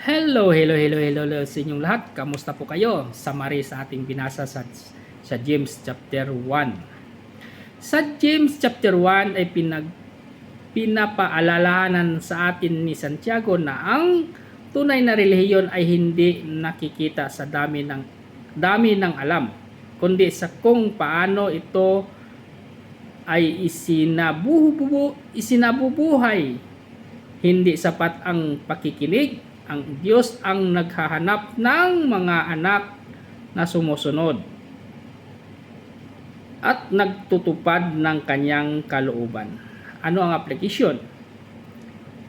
Hello sa inyong lahat. Kamusta po kayo? Summary sa ating binasa sa James chapter 1. Sa James chapter 1 ay pinapaalalahanan sa atin ni Santiago na ang tunay na relihiyon ay hindi nakikita sa dami ng alam, kundi sa kung paano ito ay isinabubuhay. Hindi sapat ang pakikinig. Ang Diyos ang naghahanap ng mga anak na sumusunod at nagtutupad ng kanyang kalooban. Ano ang aplikasyon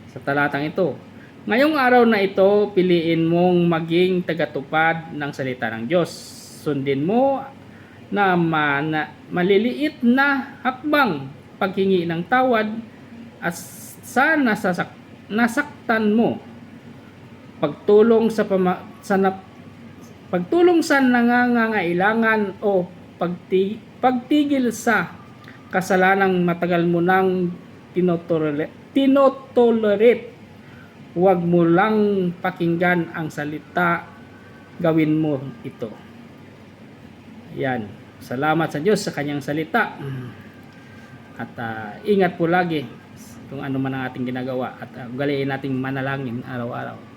sa talatang ito? Ngayong araw na ito, piliin mong maging tagatupad ng salita ng Diyos. Sundin mo na maliliit na hakbang, paghingi ng tawad at sa nasaktan mo, pagtulong sa nangangailangan o pagtigil sa kasalanang matagal mo nang tinotolerate. Huwag mo lang pakinggan ang salita, gawin mo ito. Yan. Salamat sa Diyos sa kanyang salita. At ingat po lagi kung ano man ang ating ginagawa at ugaliin nating manalangin araw-araw.